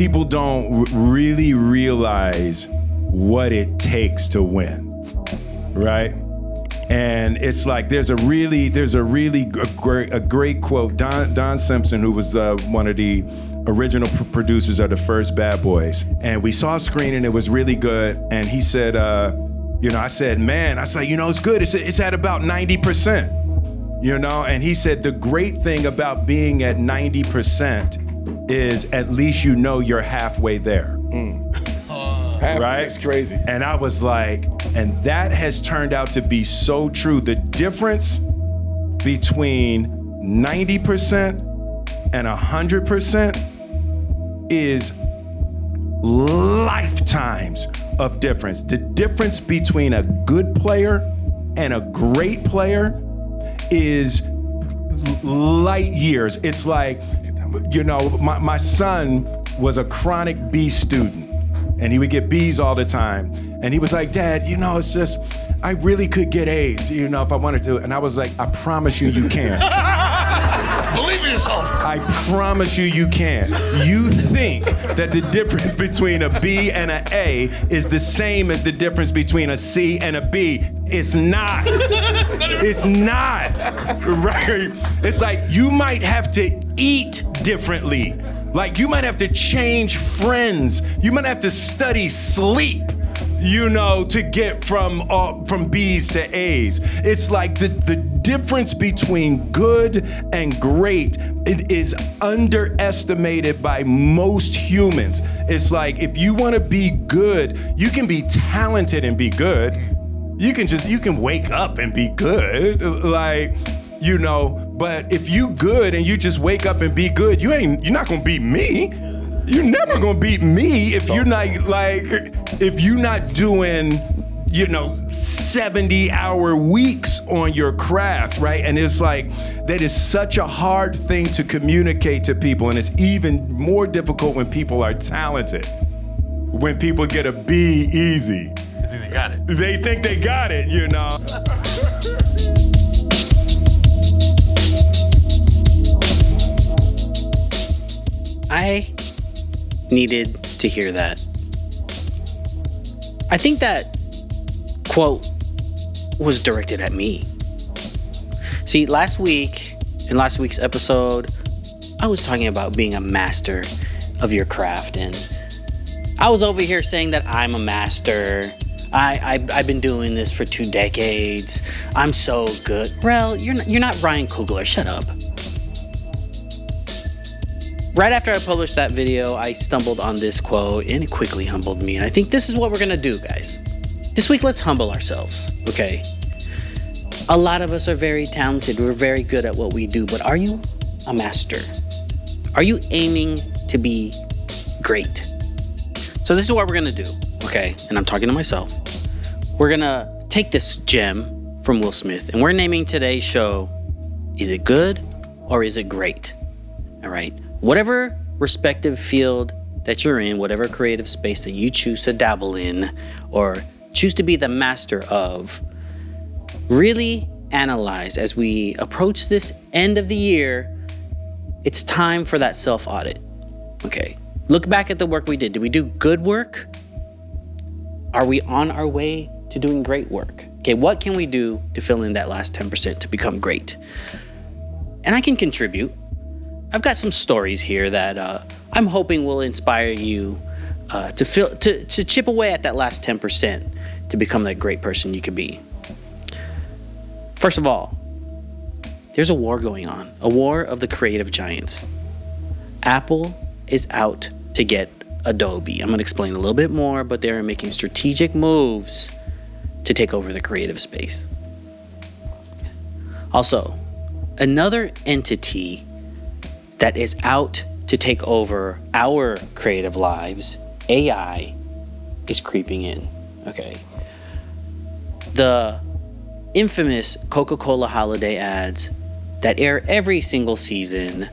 people don't really realize what it takes to win, right? And it's like there's a great quote. Don Simpson, who was one of the original producers of the first Bad Boys, and we saw a screen and it was really good. And he said, I said, it's good. It's at about 90%. And he said the great thing about being at 90% is at least you're halfway there. Right? It's crazy. And I was like, and that has turned out to be so true. The difference between 90% and 100% is lifetimes of difference. The difference between a good player and a great player is light years. It's like, my son was a chronic B student. And he would get B's all the time. And he was like, Dad, it's just, I really could get A's, if I wanted to. And I was like, I promise you can. Believe in yourself. I promise you can. You think that the difference between a B and an A is the same as the difference between a C and a B. It's not. It's not, right? It's like you might have to eat differently. Like you might have to change friends. You might have to study sleep, to get from B's to A's. It's like the difference between good and great, it is underestimated by most humans. It's like if you want to be good, you can be talented and be good. You can wake up and be good. But if you good and you just wake up and be good, you're not gonna beat me. You're never gonna beat me if you're not doing, 70-hour weeks on your craft, right? And it's like, that is such a hard thing to communicate to people. And it's even more difficult when people are talented. When people get a B easy. They think they got it. They think they got it, I needed to hear that. I think that quote was directed at me. See, in last week's episode, I was talking about being a master of your craft, and I was over here saying that I'm a master. I've been doing this for 2 decades. I'm so good. REL, you're not Ryan Coogler. Shut up. Right after I published that video, I stumbled on this quote, and it quickly humbled me. And I think this is what we're gonna do, guys. This week, let's humble ourselves, okay? A lot of us are very talented. We're very good at what we do, but are you a master? Are you aiming to be great? So this is what we're gonna do, okay? And I'm talking to myself. We're gonna take this gem from Will Smith, and we're naming today's show, Is It Good or Is It Great? All right? Whatever respective field that you're in, whatever creative space that you choose to dabble in or choose to be the master of, really analyze as we approach this end of the year. It's time for that self-audit. Okay, look back at the work we did. Did we do good work? Are we on our way to doing great work? Okay, what can we do to fill in that last 10% to become great? And I can contribute. I've got some stories here that I'm hoping will inspire you to chip away at that last 10% to become that great person you could be. First of all, there's a war going on, a war of the creative giants. Apple is out to get Adobe. I'm going to explain a little bit more, but they're making strategic moves to take over the creative space. Also, another entity that is out to take over our creative lives, AI, is creeping in, okay? The infamous Coca-Cola holiday ads that air every single season,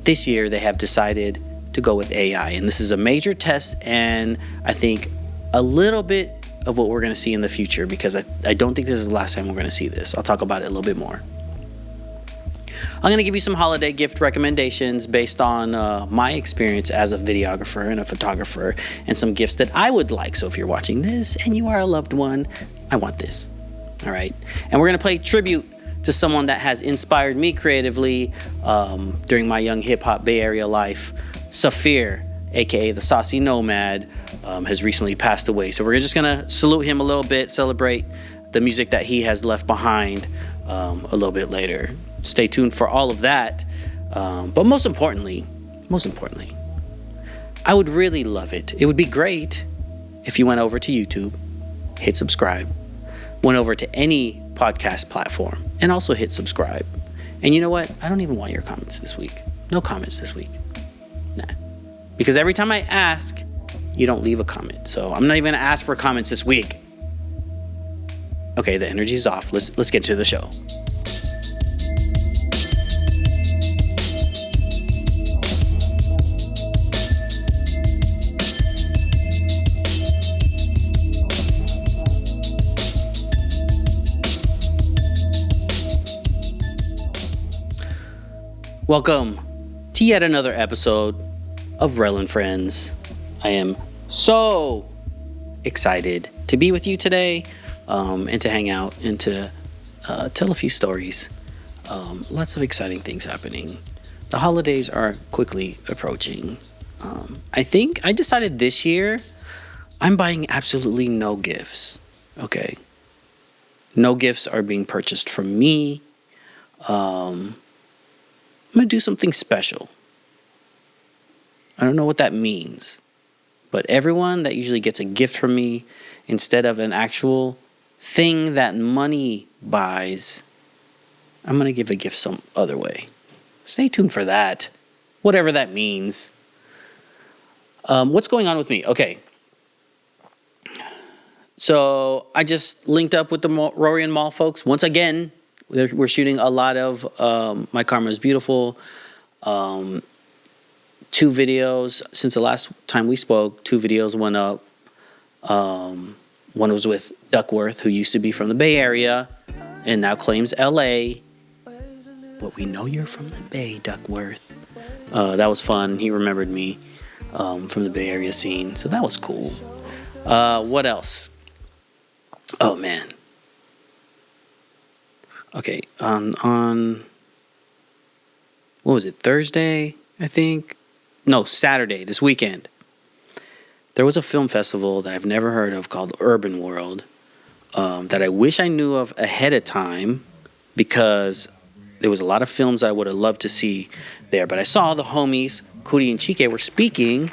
this year they have decided to go with AI. And this is a major test, and I think a little bit of what we're gonna see in the future, because I don't think this is the last time we're gonna see this. I'll talk about it a little bit more. I'm going to give you some holiday gift recommendations based on my experience as a videographer and a photographer and some gifts that I would like. So if you're watching this and you are a loved one, I want this. All right. And we're going to play tribute to someone that has inspired me creatively during my young hip hop Bay Area life. Saphir, aka the Saucy Nomad, has recently passed away. So we're just going to salute him a little bit, celebrate the music that he has left behind a little bit later. Stay tuned for all of that. But most importantly, I would really love it. It would be great if you went over to YouTube, hit subscribe, went over to any podcast platform, and also hit subscribe. And you know what? I don't even want your comments this week. No comments this week. Nah. Because every time I ask, you don't leave a comment. So I'm not even going to ask for comments this week. Okay, the energy's off. Let's get to the show. Welcome to yet another episode of REL and Friends. I am so excited to be with you today and to hang out and to tell a few stories. Lots of exciting things happening. The holidays are quickly approaching. I think I decided this year I'm buying absolutely no gifts. Okay. No gifts are being purchased from me. I'm going to do something special. I don't know what that means, but everyone that usually gets a gift from me, instead of an actual thing that money buys, I'm going to give a gift some other way. Stay tuned for that, whatever that means. What's going on with me? Okay. So I just linked up with the Rory and Mall folks once again. We're shooting a lot of My Karma is Beautiful. 2 videos since the last time we spoke. 2 videos went up. One was with Duckworth, who used to be from the Bay Area and now claims LA. But we know you're from the Bay, Duckworth. That was fun. He remembered me from the Bay Area scene, so that was cool. What else? Oh man. Okay, on what was it, Thursday, I think? No, Saturday, this weekend. There was a film festival that I've never heard of called Urban World that I wish I knew of ahead of time because there was a lot of films I would have loved to see there. But I saw the homies, Cootie and Chike, were speaking,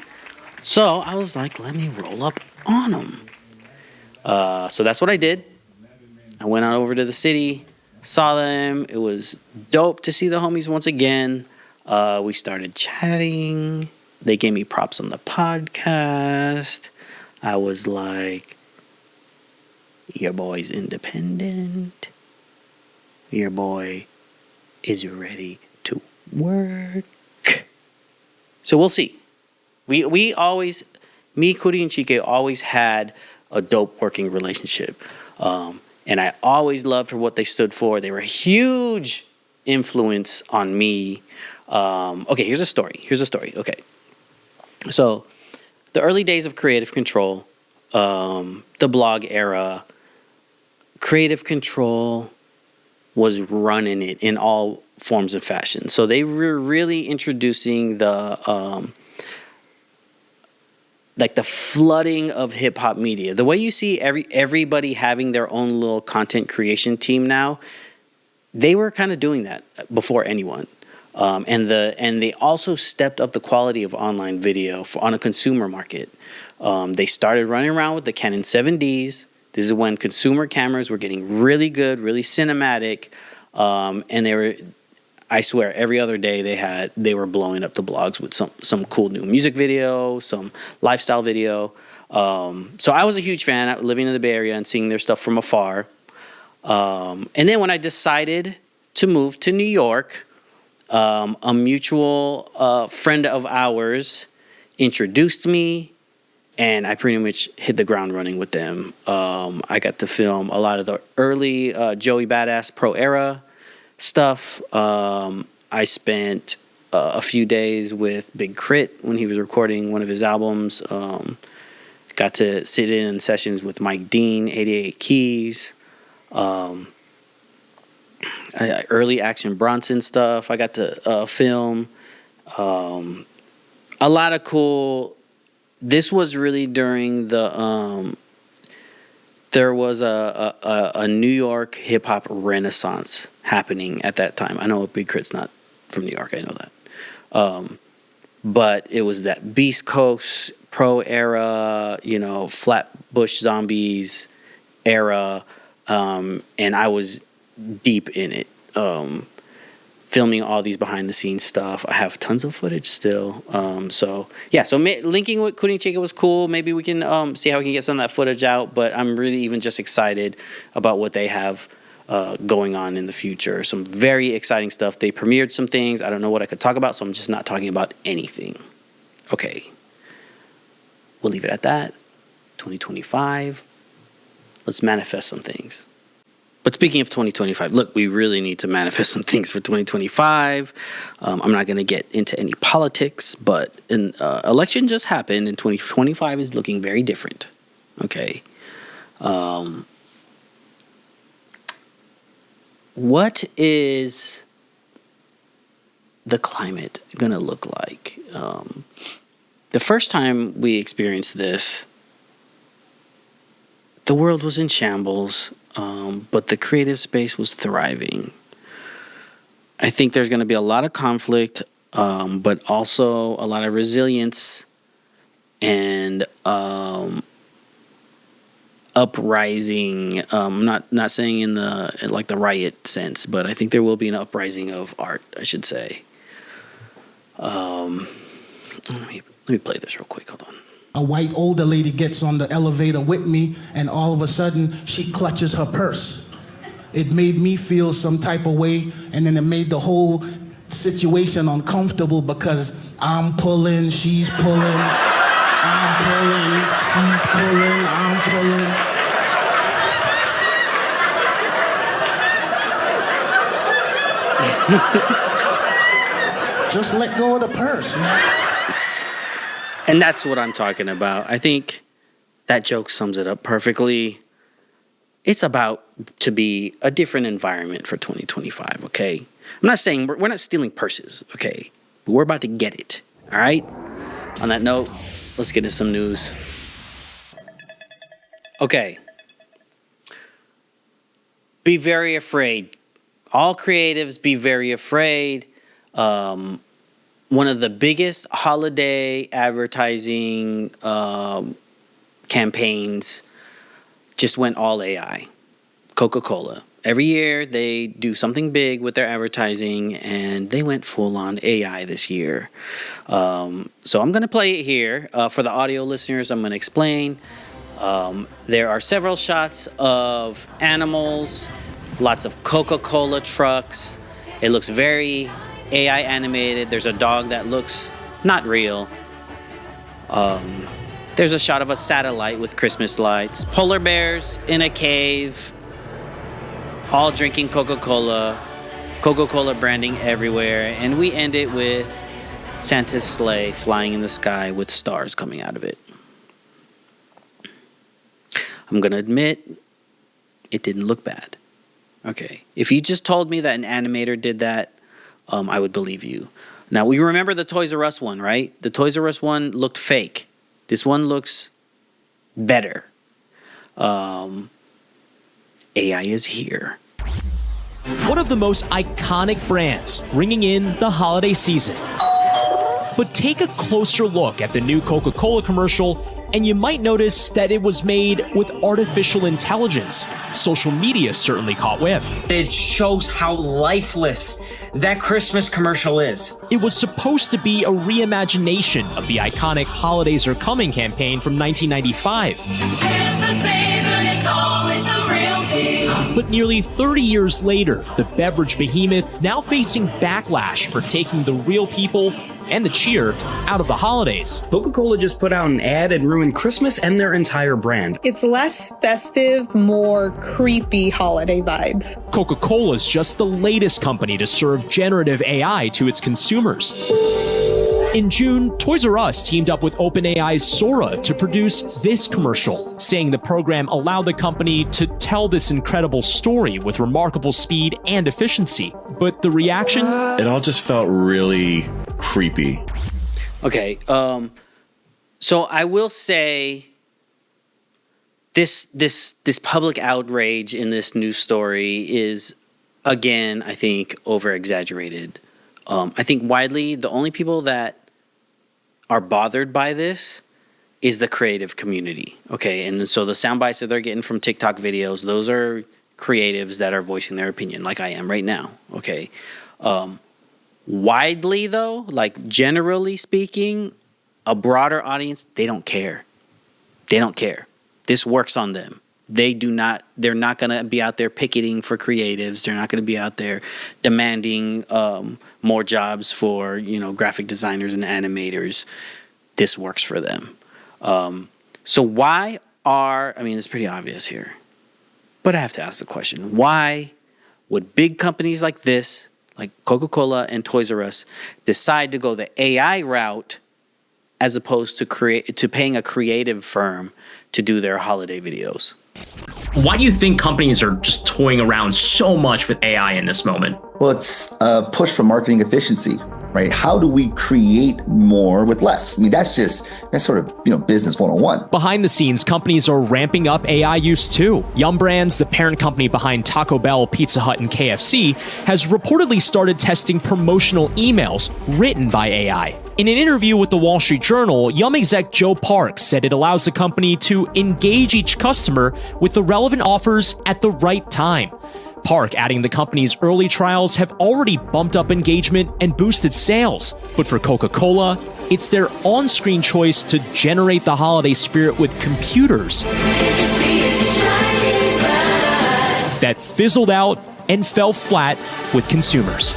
so I was like, let me roll up on them. So that's what I did. I went on over to the city, saw them. It was dope to see the homies once again. We started chatting. They gave me props on the podcast. I was like, your boy's independent. Your boy is ready to work. So we'll see. We always, me, Cootie, and Chike always had a dope working relationship. And I always loved for what they stood for. They were a huge influence on me. Okay, here's a story. Okay. So, the early days of Creative Control, the blog era, Creative Control was running it in all forms and fashions. So, they were really introducing the the flooding of hip hop media. The way you see everybody having their own little content creation team now, they were kind of doing that before anyone. And they also stepped up the quality of online video on a consumer market. They started running around with the Canon 7Ds. This is when consumer cameras were getting really good, really cinematic, and they were, I swear, every other day they were blowing up the blogs with some cool new music video, some lifestyle video. So I was a huge fan, living in the Bay Area and seeing their stuff from afar. And then when I decided to move to New York, a mutual friend of ours introduced me, and I pretty much hit the ground running with them. I got to film a lot of the early Joey Badass Pro Era stuff. I spent a few days with Big Crit when he was recording one of his albums. Got to sit in sessions with Mike Dean, 88 Keys. Early Action Bronson stuff I got to film. A lot of cool. This was really during the there was a New York hip hop renaissance happening at that time. I know Big Crit's not from New York, I know that. But it was that Beast Coast Pro era, Flatbush Zombies era, and I was deep in it, filming all these behind the scenes stuff. I have tons of footage still. So linking with Kuni Chica was cool. Maybe we can see how we can get some of that footage out, but I'm really even just excited about what they have going on in the future. Some very exciting stuff. They premiered some things. I don't know what I could talk about, so I'm just not talking about anything. Okay. We'll leave it at that. 2025. Let's manifest some things. But speaking of 2025, look, we really need to manifest some things for 2025. I'm not going to get into any politics, but an election just happened, and 2025 is looking very different. Okay. What is the climate going to look like? The first time we experienced this, the world was in shambles, but the creative space was thriving. I think there's going to be a lot of conflict, but also a lot of resilience and uprising. I'm not saying in the riot sense, but I think there will be an uprising of art, I should say. Let me play this real quick. Hold on. A white older lady gets on the elevator with me, and all of a sudden, she clutches her purse. It made me feel some type of way, and then it made the whole situation uncomfortable because I'm pulling, she's pulling, I'm pulling, she's pulling, I'm pulling. Just let go of the purse. And that's what I'm talking about. I think that joke sums it up perfectly. It's about to be a different environment for 2025, okay? I'm not saying we're not stealing purses, okay? But we're about to get it, all right? On that note, let's get into some news. Okay. Be very afraid. All creatives, be very afraid. One of the biggest holiday advertising campaigns just went all AI. Coca-Cola. Every year they do something big with their advertising, and they went full on AI this year. So I'm going to play it here. For the audio listeners, I'm going to explain. There are several shots of animals, lots of Coca-Cola trucks. It looks very AI animated. There's a dog that looks not real. There's a shot of a satellite with Christmas lights. Polar bears in a cave, all drinking Coca-Cola. Coca-Cola branding everywhere. And we end it with Santa's sleigh flying in the sky with stars coming out of it. I'm going to admit, it didn't look bad. Okay. If you just told me that an animator did that, I would believe you. Now, we remember the Toys R Us one, right? The Toys R Us one looked fake. This one looks better. AI is here. One of the most iconic brands ringing in the holiday season. But take a closer look at the new Coca-Cola commercial, and you might notice that it was made with artificial intelligence. Social media certainly caught whiff. It shows how lifeless that Christmas commercial is. It was supposed to be a reimagination of the iconic Holidays Are Coming campaign from 1995. But nearly 30 years later, the beverage behemoth now facing backlash for taking the real people and the cheer out of the holidays. Coca-Cola just put out an ad and ruined Christmas and their entire brand. It's less festive, more creepy holiday vibes. Coca-Cola is just the latest company to serve generative AI to its consumers. In June, Toys R Us teamed up with OpenAI's Sora to produce this commercial, saying the program allowed the company to tell this incredible story with remarkable speed and efficiency. But the reaction? It all just felt really creepy. Okay, so I will say this public outrage in this news story is, again, I think, over-exaggerated. I think widely, the only people that are bothered by this is the creative community. Okay, and so the sound bites that they're getting from TikTok videos, those are creatives that are voicing their opinion, like I am right now. Okay, widely though, like generally speaking, a broader audience, they don't care. They don't care. This works on them. They're not going to be out there picketing for creatives. They're not going to be out there demanding more jobs for, graphic designers and animators. This works for them. So why it's pretty obvious here, but I have to ask the question, why would big companies like this, like Coca-Cola and Toys R Us, decide to go the AI route as opposed to paying a creative firm to do their holiday videos? Why do you think companies are just toying around so much with AI in this moment? Well, it's a push for marketing efficiency, right? How do we create more with less? I mean, that's sort of, business 101. Behind the scenes, companies are ramping up AI use too. Yum Brands, the parent company behind Taco Bell, Pizza Hut, and KFC, has reportedly started testing promotional emails written by AI. In an interview with the Wall Street Journal, Yum exec Joe Parks said it allows the company to engage each customer with the relevant offers at the right time. Park adding the company's early trials have already bumped up engagement and boosted sales. But for Coca-Cola, it's their on-screen choice to generate the holiday spirit with computers that fizzled out and fell flat with consumers.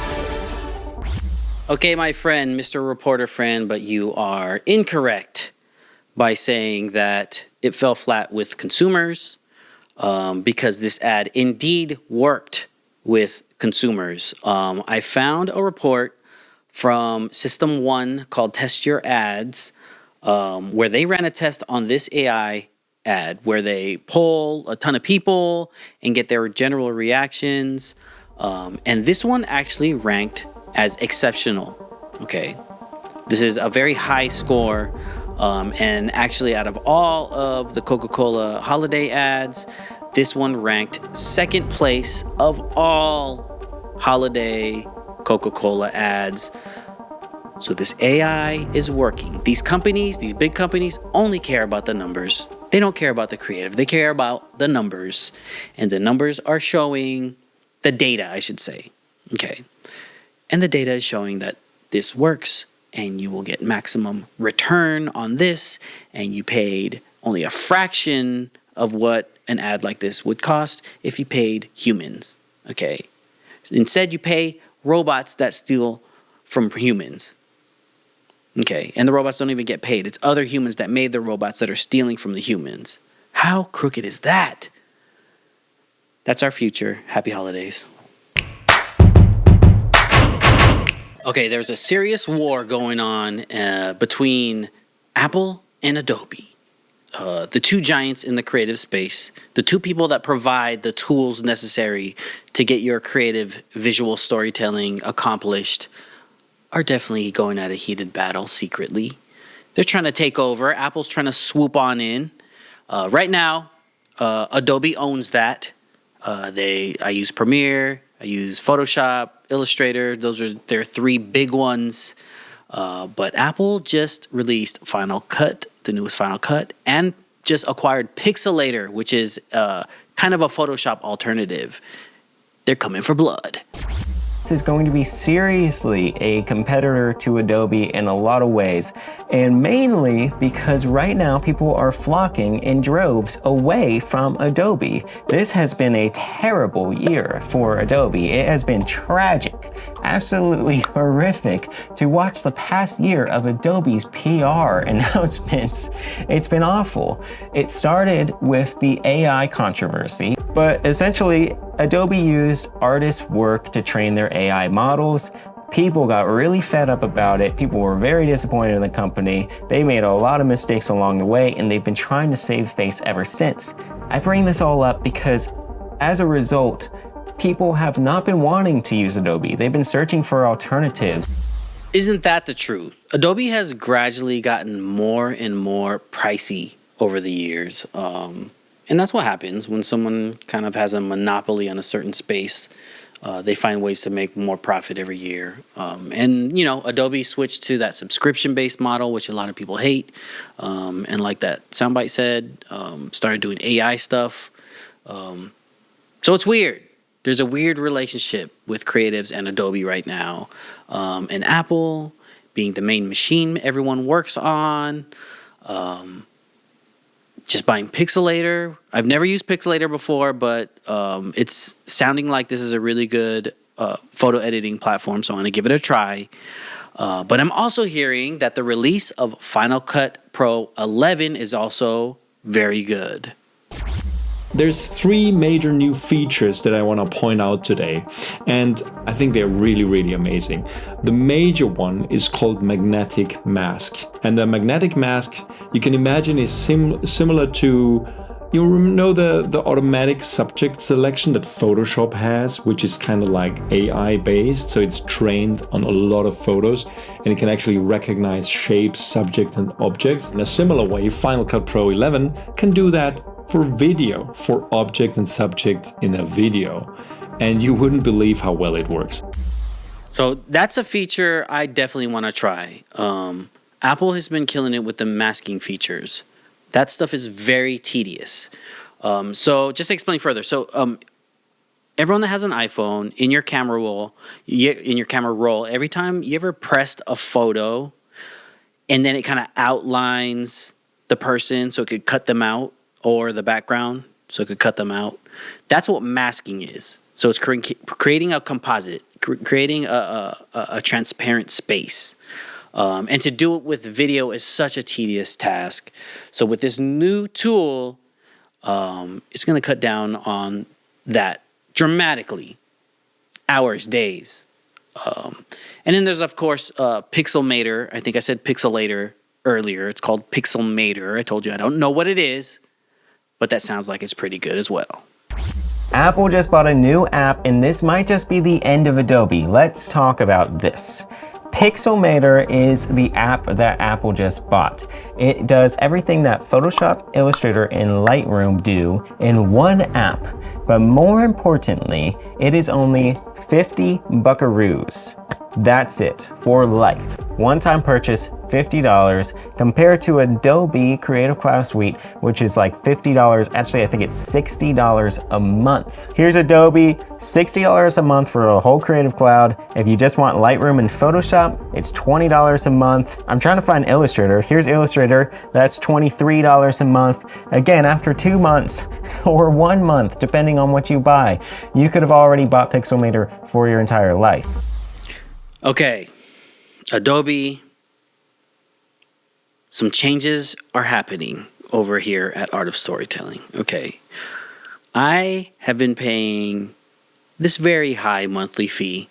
Okay, my friend, Mr. Reporter friend, but you are incorrect by saying that it fell flat with consumers. Because this ad indeed worked with consumers. I found a report from System 1 called Test Your Ads, where they ran a test on this AI ad, where they poll a ton of people and get their general reactions. And this one actually ranked as exceptional. Okay, this is a very high score. And actually, out of all of the Coca-Cola holiday ads, this one ranked second place of all holiday Coca-Cola ads. So this AI is working. These companies, these big companies, only care about the numbers. They don't care about the creative. They care about the numbers. And the numbers are showing the data, I should say. Okay. And the data is showing that this works. And you will get maximum return on this, and you paid only a fraction of what an ad like this would cost if you paid humans, okay? Instead, you pay robots that steal from humans, okay? And the robots don't even get paid. It's other humans that made the robots that are stealing from the humans. How crooked is that? That's our future. Happy holidays. Okay, there's a serious war going on between Apple and Adobe, the two giants in the creative space, the two people that provide the tools necessary to get your creative visual storytelling accomplished, are definitely going at a heated battle secretly. They're trying to take over. Apple's trying to swoop on in. Right now, Adobe owns that. I use Premiere, I use Photoshop, Illustrator. Those are their three big ones. But Apple just released Final Cut, the newest Final Cut, and just acquired Pixelator, which is kind of a Photoshop alternative. They're coming for blood. is going to be seriously a competitor to Adobe in a lot of ways, and mainly because right now people are flocking in droves away from Adobe. This has been a terrible year for Adobe. It has been tragic, absolutely horrific to watch the past year of Adobe's PR announcements. It's been awful. It started with the AI controversy, but essentially Adobe used artists' work to train their AI models. People got really fed up about it. People were very disappointed in the company. They made a lot of mistakes along the way, and they've been trying to save face ever since. I bring this all up because as a result, people have not been wanting to use Adobe. They've been searching for alternatives. Isn't that the truth? Adobe has gradually gotten more and more pricey over the years. And that's what happens when someone kind of has a monopoly on a certain space. They find ways to make more profit every year. And, you know, Adobe switched to that subscription-based model, which a lot of people hate. And like that Soundbite said, started doing AI stuff. So it's weird. There's a weird relationship with creatives and Adobe right now. And Apple being the main machine everyone works on. Just buying Pixelator. I've never used Pixelator before, but it's sounding like this is a really good photo editing platform, so I'm going to give it a try. But I'm also hearing that the release of Final Cut Pro 11 is also very good. There's 3 major new features that I want to point out today, and I think they're really, really amazing. The major one is called Magnetic Mask, and the Magnetic Mask, you can imagine, is similar to, you know, the automatic subject selection that Photoshop has, which is kind of like AI based, so it's trained on a lot of photos, and it can actually recognize shapes, subjects, and objects. In a similar way, Final Cut Pro 11 can do that for video, for object and subjects in a video, and you wouldn't believe how well it works. So that's a feature I definitely want to try. Apple has been killing it with the masking features. That stuff is very tedious. So just to explain further, so everyone that has an iPhone, in your camera roll, every time you ever pressed a photo and then it kind of outlines the person so it could cut them out, or the background, so it could cut them out. That's what masking is. So it's creating a composite, creating a transparent space. And to do it with video is such a tedious task. So with this new tool, it's going to cut down on that dramatically. Hours, days. And then there's, of course, Pixelmator. I think I said Pixelator earlier. It's called Pixelmator. I told you I don't know what it is, but that sounds like it's pretty good as well. Apple just bought a new app, and this might just be the end of Adobe. Let's talk about this. Pixelmator is the app that Apple just bought. It does everything that Photoshop, Illustrator, and Lightroom do in one app. But more importantly, it is only 50 buckaroos. That's it, for life. One-time purchase, $50, compared to Adobe Creative Cloud Suite, which is like $50. Actually, I think it's $60 a month. Here's Adobe, $60 a month for a whole Creative Cloud. If you just want Lightroom and Photoshop, it's $20 a month. I'm trying to find Illustrator. Here's Illustrator, that's $23 a month. Again, after 2 months or 1 month, depending on what you buy, you could have already bought Pixelmator for your entire life. Okay, Adobe, some changes are happening over here at Art of Storytelling. Okay, I have been paying this very high monthly fee.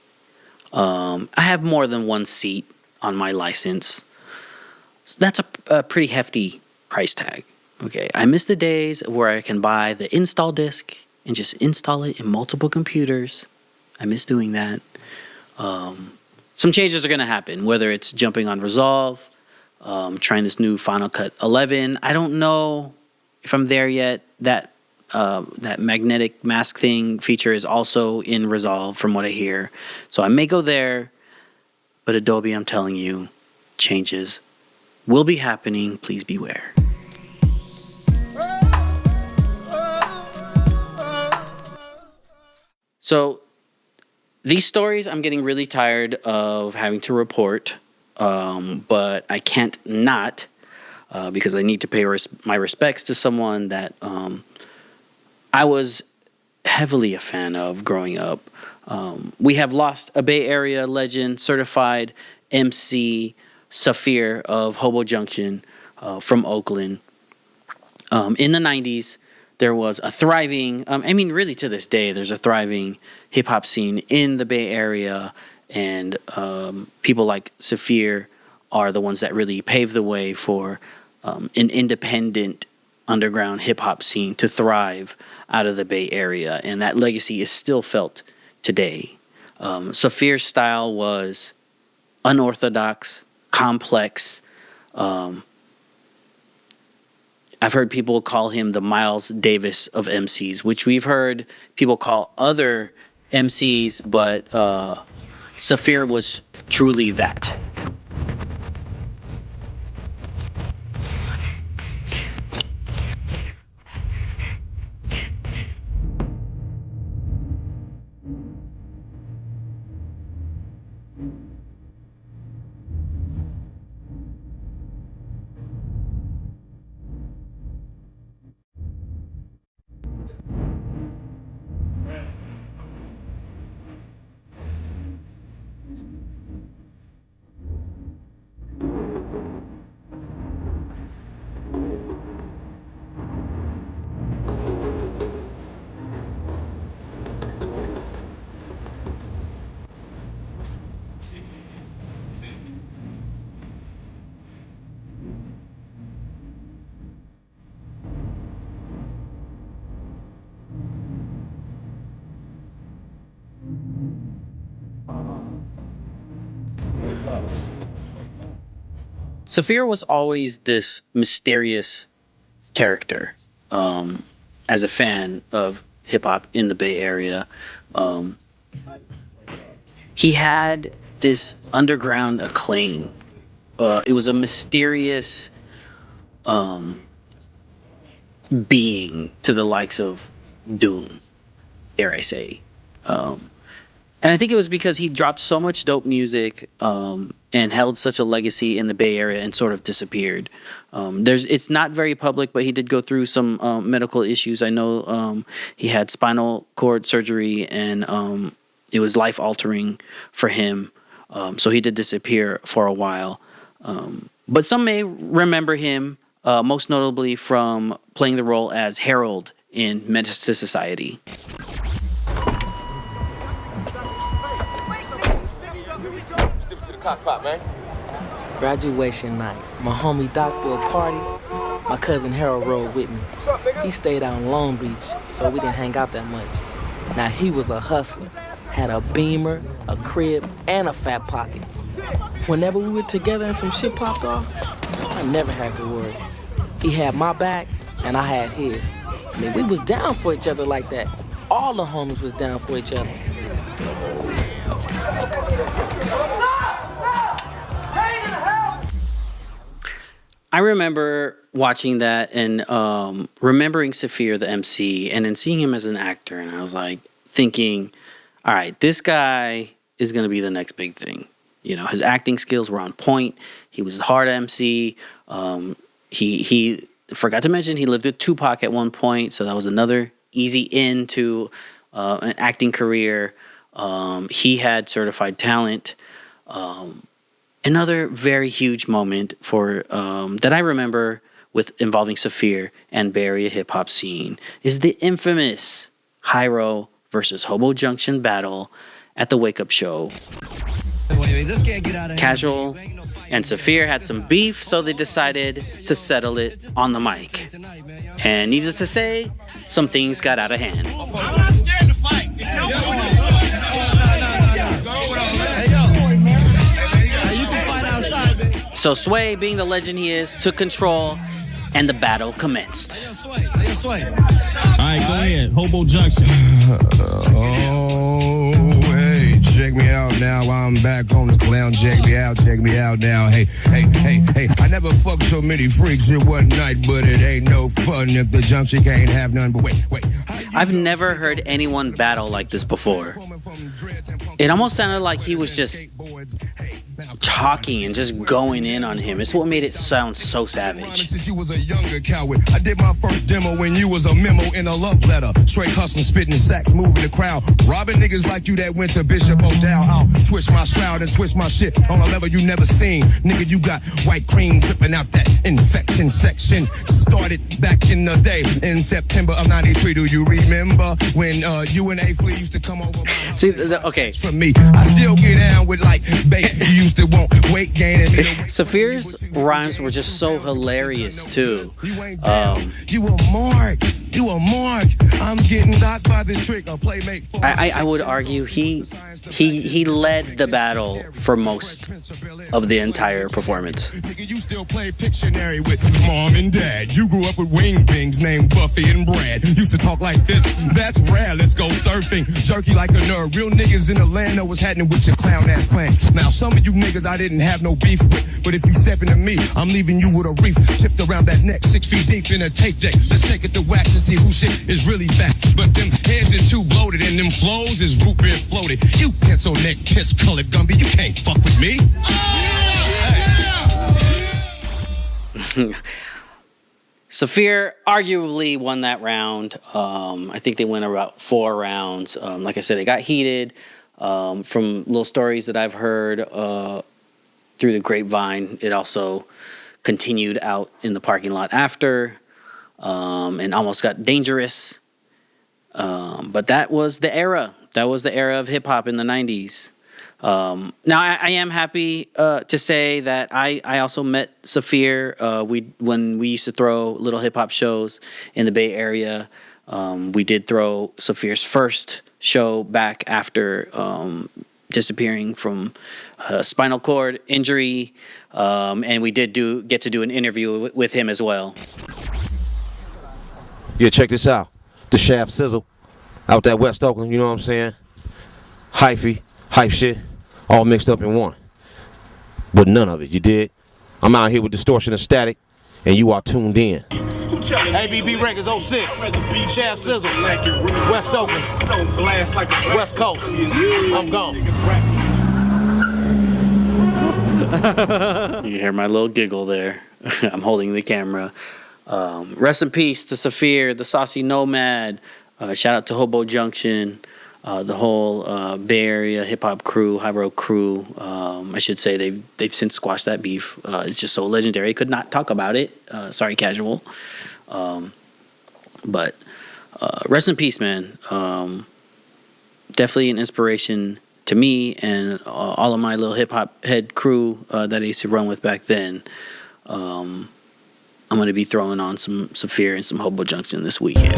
I have more than one seat on my license. So that's a pretty hefty price tag. Okay, I miss the days where I can buy the install disc and just install it in multiple computers. I miss doing that. Some changes are going to happen, whether it's jumping on Resolve, trying this new Final Cut 11. I don't know if I'm there yet. That magnetic mask thing feature is also in Resolve from what I hear. So I may go there, but Adobe, I'm telling you, changes will be happening. Please beware. So These stories I'm getting really tired of having to report, but I can't not because I need to pay my respects to someone that I was heavily a fan of growing up. We have lost a Bay Area legend, certified MC Saphir of Hobo Junction from Oakland. In the 90s, there was a thriving, really to this day, there's a thriving hip-hop scene in the Bay Area, and people like Saphir are the ones that really paved the way for an independent underground hip-hop scene to thrive out of the Bay Area, and that legacy is still felt today. Saphir's style was unorthodox, complex. I've heard people call him the Miles Davis of MCs, which we've heard people call other MCs, but Saphir was truly that. Saphir was always this mysterious character. As a fan of hip hop in the Bay Area, he had this underground acclaim. It was a mysterious being to the likes of Doom, dare I say. And I think it was because he dropped so much dope music and held such a legacy in the Bay Area and sort of disappeared. It's not very public, but he did go through some medical issues. I know he had spinal cord surgery, and it was life-altering for him. So he did disappear for a while. But some may remember him, most notably from playing the role as Harold in Menace to Society. Cockpot, man. Graduation night. My homie Doc threw a party. My cousin Harold rode with me. He stayed out in Long Beach, so we didn't hang out that much. Now he was a hustler. Had a Beamer, a crib, and a fat pocket. Whenever we were together and some shit popped off, I never had to worry. He had my back, and I had his. I mean, we was down for each other like that. All the homies was down for each other. I remember watching that and remembering Saphir, the MC, and then seeing him as an actor. And I was like thinking, all right, this guy is going to be the next big thing. You know, his acting skills were on point. He was a hard MC. He forgot to mention he lived with Tupac at one point. So that was another easy into an acting career. He had certified talent. Another very huge moment for that I remember with involving Saphir and Bay Area hip hop scene is the infamous Hyro versus Hobo Junction battle at the Wake Up Show. Casual and Saphir had some beef, so they decided to settle it on the mic. And needless to say, some things got out of hand. So Sway, being the legend he is, took control, and the battle commenced. All right, go ahead. Hobo Junction. Hey, check me out now. I'm back on the clown. Check me out now. Hey. I never fucked so many freaks in one night, but it ain't no fun if the junction can't have none. But wait. I've never heard anyone battle like this before. It almost sounded like he was just talking and just going in on him. It's what made it sound so savage. You was a younger coward. I did my first demo when you was a memo in a love letter. Straight hustling, spitting sacks, moving the crowd. Robbing niggas like you that went to Bishop O'Dowd. I'll switch my shroud and switch my shit on a level you never seen. Nigga, you got white cream dripping out that infection section. Started back in the day in September of 93. Do you remember when you and A-Flea used to come over? See, okay. From me, I still get down with like bait. You used to want weight gain. Saphir's rhymes were just so hilarious too. You a mark. You a mark. I'm getting knocked by the trick. A playmate. I would argue he led the battle for most of the entire performance. You still play Pictionary with mom and dad. You grew up with wing things named Buffy and Brad. Used to talk like this. That's rare. Let's go surfing. Jerky like a nerd. Real niggas in the land know what's happening with your clown ass plan. Now some of you niggas I didn't have no beef with, but if you step into me, I'm leaving you with a reef tipped around that neck, 6 feet deep in a tape deck. Let's take it to wax and see who shit is really fat. But them heads is too bloated and them flows is root beer floated. You pencil neck, piss colored Gumby, you can't fuck with me. Saphir arguably won that round. I think they went about 4 rounds. Like I said, it got heated. From little stories that I've heard through the grapevine, it also continued out in the parking lot after and almost got dangerous. But that was the era. That was the era of hip-hop in the 90s. Now, I am happy to say that I also met Saphir when we used to throw little hip-hop shows in the Bay Area. We did throw Saphir's first show back after disappearing from spinal cord injury, and we did get to do an interview with him as well. Yeah, check this out. The Shaft Sizzle out that West Oakland, you know what I'm saying? Hyphy, hype shit, all mixed up in one. But none of it, you dig? I'm out here with distortion and static, and you are tuned in. ABB Records 06, Shaft Sizzle, West Oakland, West Coast. I'm gone. You hear my little giggle there. I'm holding the camera. Rest in peace to Saphir, the Saucy Nomad. Shout out to Hobo Junction, the whole Bay Area hip hop crew, High Road crew. I should say they've since squashed that beef. It's just so legendary. I could not talk about it. Sorry, casual. But rest in peace, man. Definitely an inspiration to me and all of my little hip hop head crew that I used to run with back then. I'm going to be throwing on some Saphir and some Hobo Junction this weekend.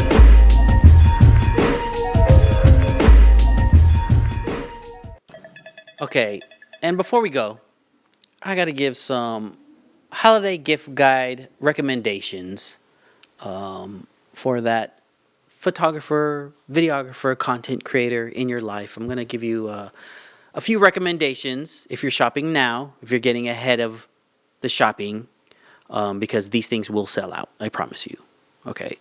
Okay, and before we go, I got to give some holiday gift guide recommendations for that photographer, videographer, content creator in your life. I'm going to give you a few recommendations if you're shopping now, if you're getting ahead of the shopping, because these things will sell out, I promise you. Okay.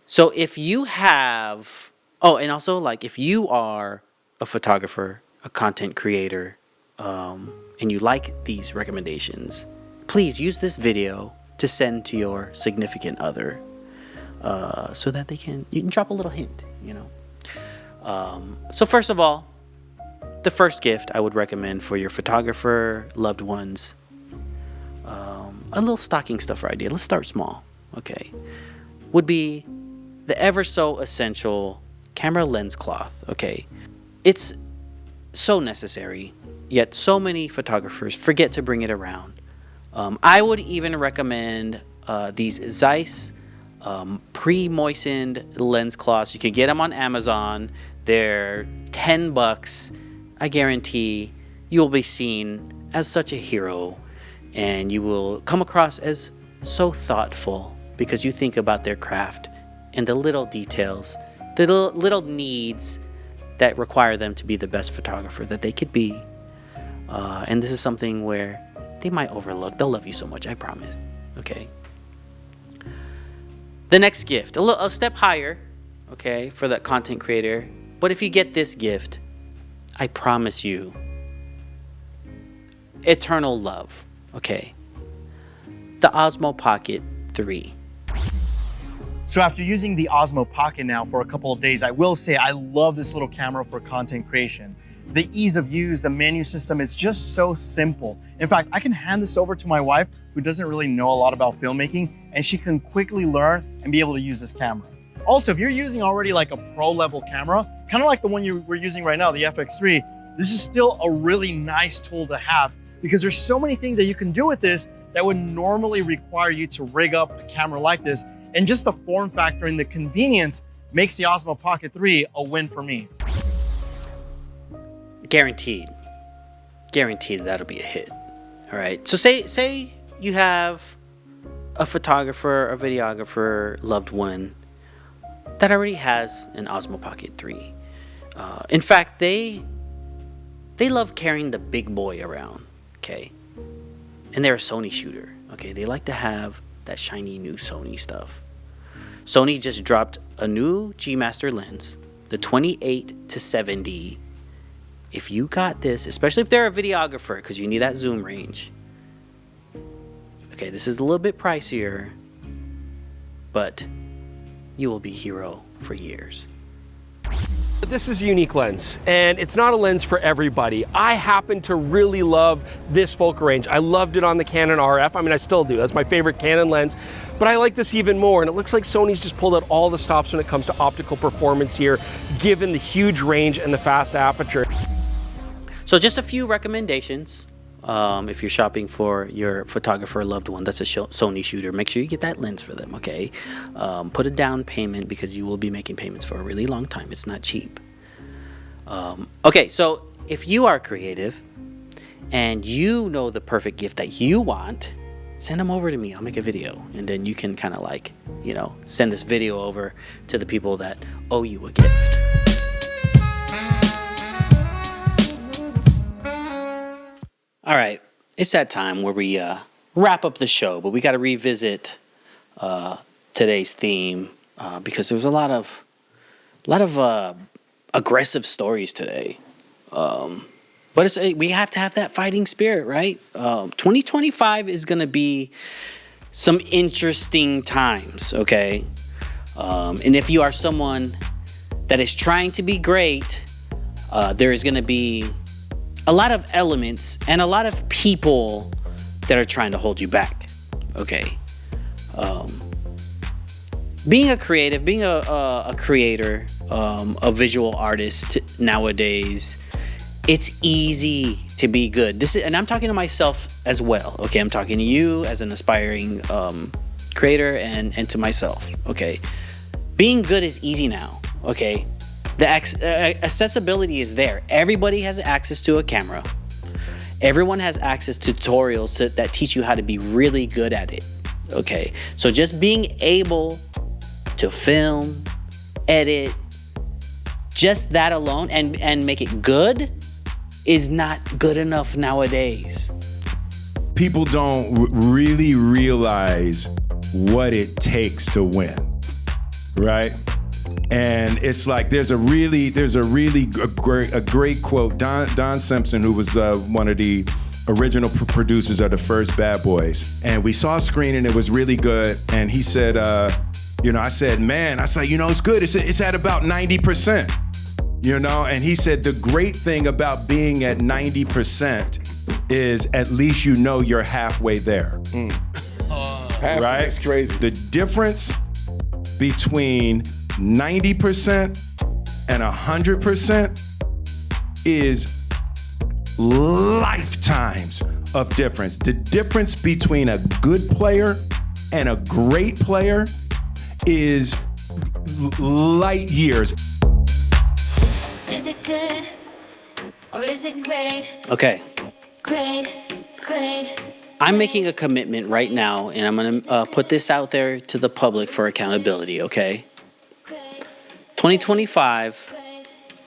So if you have, and also like if you are a photographer, a content creator, and you like these recommendations, please use this video to send to your significant other, so that you can drop a little hint, you know. So first of all, the first gift I would recommend for your photographer, loved ones, a little stocking stuffer idea. Let's start small, okay? Would be the ever so essential camera lens cloth, okay? It's so necessary, yet so many photographers forget to bring it around. I would even recommend these Zeiss pre-moistened lens cloths. You can get them on Amazon. They're $10. I guarantee you'll be seen as such a hero, and you will come across as so thoughtful because you think about their craft and the little details, the little needs that require them to be the best photographer that they could be. And this is something where they might overlook. They'll love you so much, I promise. Okay. The next gift, a step higher, okay, for that content creator. But if you get this gift, I promise you, eternal love, okay? The Osmo Pocket 3. So after using the Osmo Pocket now for a couple of days, I will say I love this little camera for content creation. The ease of use, the menu system, it's just so simple. In fact, I can hand this over to my wife, who doesn't really know a lot about filmmaking, and she can quickly learn and be able to use this camera. Also, if you're using already like a pro level camera, kind of like the one we're using right now, the FX3, this is still a really nice tool to have because there's so many things that you can do with this that would normally require you to rig up a camera like this. And just the form factor and the convenience makes the Osmo Pocket 3 a win for me. Guaranteed that'll be a hit. All right, so say you have a photographer or videographer loved one that already has an Osmo Pocket 3. In fact, they love carrying the big boy around, okay? And they're a Sony shooter, okay? They like to have that shiny new Sony stuff. Sony just dropped a new G Master lens, the 28-70. If you got this, especially if they're a videographer, because you need that zoom range. Okay, this is a little bit pricier, but you will be hero for years. This is a unique lens, and it's not a lens for everybody. I happen to really love this focal range. I loved it on the Canon RF. I mean, I still do. That's my favorite Canon lens. But I like this even more, and it looks like Sony's just pulled out all the stops when it comes to optical performance here, given the huge range and the fast aperture. So just a few recommendations. If you're shopping for your photographer or loved one that's a Sony shooter, make sure you get that lens for them, okay? Put a down payment because you will be making payments for a really long time. It's not cheap. Okay, so if you are creative and you know the perfect gift that you want, send them over to me. I'll make a video. And then you can kind of like, you know, send this video over to the people that owe you a gift. All right, it's that time where we wrap up the show, but we got to revisit today's theme because there was a lot of aggressive stories today. But we have to have that fighting spirit, right? 2025 is going to be some interesting times, okay? And if you are someone that is trying to be great, there is going to be a lot of elements and a lot of people that are trying to hold you back, okay? Being a creative, being a creator, a visual artist nowadays, it's easy to be good. And I'm talking to myself as well, okay? I'm talking to you as an aspiring creator and to myself, okay? Being good is easy now, okay? The accessibility is there. Everybody has access to a camera. Everyone has access to tutorials that teach you how to be really good at it, okay? So just being able to film, edit, just that alone and make it good is not good enough nowadays. People don't really realize what it takes to win, right? And it's like there's a great quote. Don Simpson, who was one of the original producers of the first Bad Boys, and we saw a screening. It was really good, and he said, I said, it's good. It's at about 90%, And he said the great thing about being at 90% is at least you're halfway there. Right? That's crazy. The difference between 90% and 100% is lifetimes of difference. The difference between a good player and a great player is light years. Is it good or is it great? Okay. Great. I'm making a commitment right now, and I'm going to put this out there to the public for accountability, okay? 2025,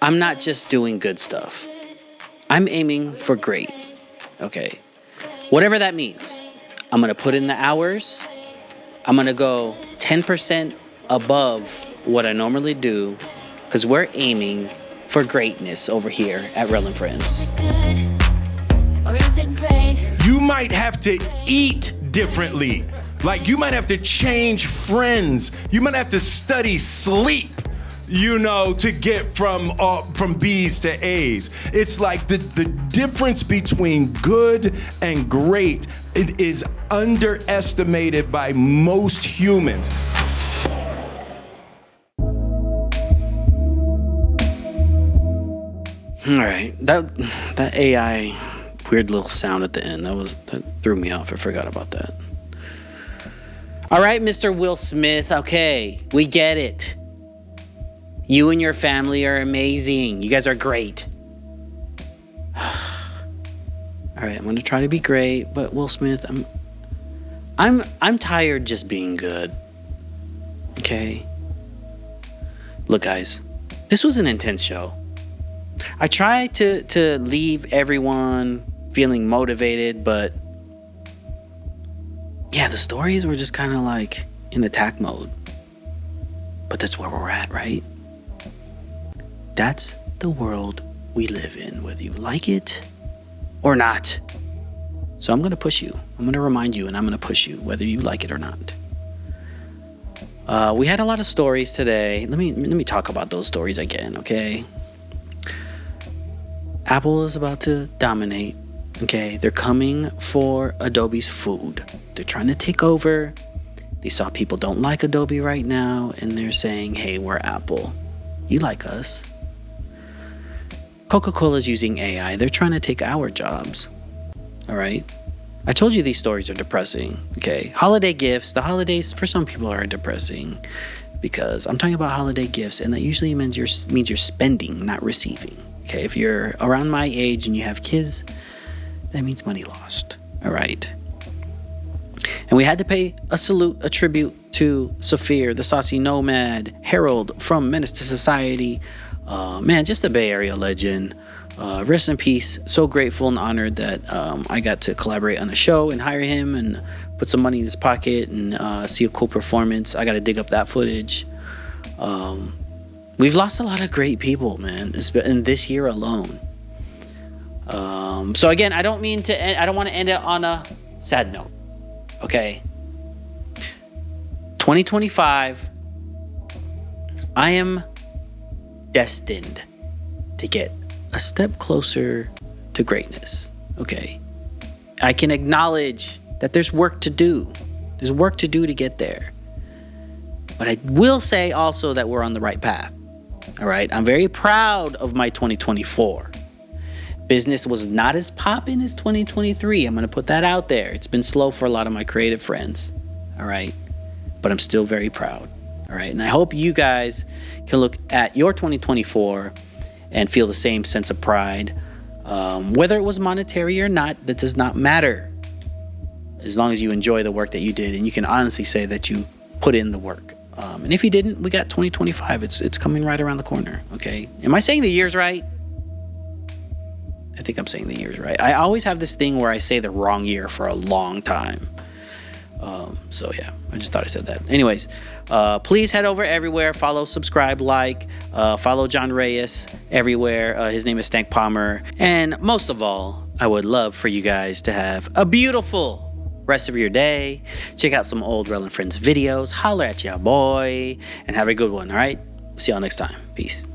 I'm not just doing good stuff. I'm aiming for great, okay? Whatever that means. I'm going to put in the hours. I'm going to go 10% above what I normally do, because we're aiming for greatness over here at REL and Friends. Or is it great? You might have to eat differently. Like you might have to change friends. You might have to study sleep, to get from B's to A's. It's like the difference between good and great, it is underestimated by most humans. All right, that AI weird little sound at the end, that threw me off. I forgot about that. All right, Mr. Will Smith, okay, we get it. You and your family are amazing. You guys are great. All right, I'm gonna try to be great, but Will Smith, I'm tired just being good. Okay? Look, guys, this was an intense show. I tried to leave everyone feeling motivated, but yeah, the stories were just kind of like in attack mode. But that's where we're at, right? That's the world we live in, whether you like it or not. So I'm gonna push you. I'm gonna remind you, and I'm gonna push you, whether you like it or not. We had a lot of stories today. Let me talk about those stories again, okay? Apple is about to dominate, okay? They're coming for Adobe's food. They're trying to take over. They saw people don't like Adobe right now, and they're saying, hey, we're Apple. You like us. Coca-Cola's using AI. They're trying to take our jobs, all right? I told you these stories are depressing, okay? Holiday gifts, the holidays for some people are depressing because I'm talking about holiday gifts, and that usually means you're spending, not receiving. Okay, if you're around my age and you have kids, that means money lost, all right? And we had to pay a tribute to Saphir, the saucy nomad, Harold from Menace to Society. Man, just a Bay Area legend. Rest in peace. So grateful and honored that I got to collaborate on a show and hire him and put some money in his pocket and see a cool performance. I got to dig up that footage. We've lost a lot of great people, man, in this year alone. So again, I don't want to end it on a sad note, okay? 2025, I am destined to get a step closer to greatness, okay? I can acknowledge that there's work to do. There's work to do to get there. But I will say also that we're on the right path. All right, I'm very proud of my 2024. Business was not as poppin' as 2023. I'm gonna put that out there. It's been slow for a lot of my creative friends. All right, but I'm still very proud. All right, and I hope you guys can look at your 2024 and feel the same sense of pride. Whether it was monetary or not, that does not matter. As long as you enjoy the work that you did and you can honestly say that you put in the work. And if you didn't, we got 2025. It's coming right around the corner, okay? Am I saying the year's right? I think I'm saying the year's right. I always have this thing where I say the wrong year for a long time. So yeah, I just thought I said that. Anyways, please head over everywhere. Follow, subscribe, like. Follow John Reyes everywhere. His name is Stank Palmer. And most of all, I would love for you guys to have a beautiful rest of your day. Check out some old REL and Friends videos. Holler at ya boy. And have a good one, all right? See y'all next time. Peace.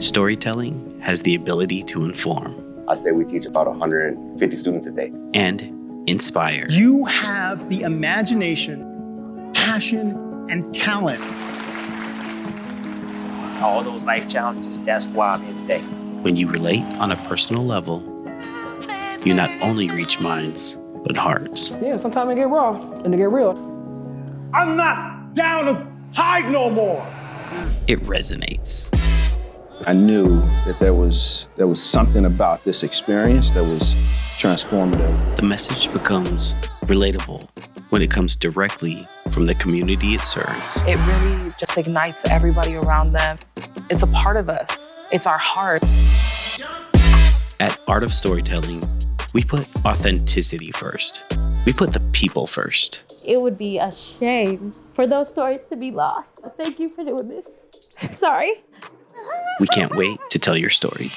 Storytelling has the ability to inform. I say we teach about 150 students a day. And inspire. You have the imagination, passion, and talent. All those life challenges, that's why I'm here today. When you relate on a personal level, you not only reach minds, but hearts. Yeah, sometimes it get raw and it get real. I'm not down to hide no more. It resonates. I knew that there was something about this experience that was transformative. The message becomes relatable when it comes directly from the community it serves. It really just ignites everybody around them. It's a part of us. It's our heart. At Art of Storytelling, we put authenticity first. We put the people first. It would be a shame for those stories to be lost. Thank you for doing this. Sorry. We can't wait to tell your story.